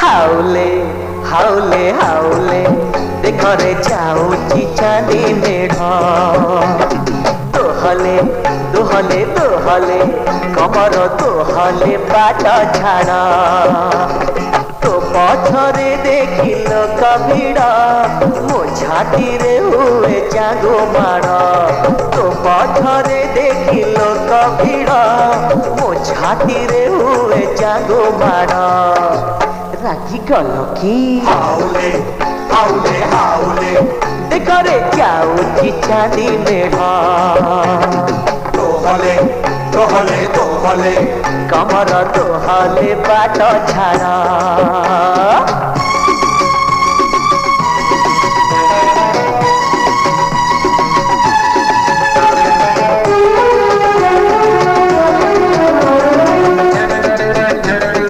হাউলে হাউলে হাউলে দেখরে যাউছি চাঁদি মেঢ় দোহলে দোহলে দোহলে কমর দোহলে বাট ছাড় তো পছরে দেখিল কভিড় মো ছাতিরে হুয়ে জাগো মাড় তো পছরে দেখিল কভিড় মো ছাতিরে হুয়ে জাগো মাড় রাগি গল কি হাউলে হাউলে হাউলে দেখরে যাউছি চাঁদি মেঢ় দোহলে দোহলে দোহলে কমর দোহলে বাট ছাড়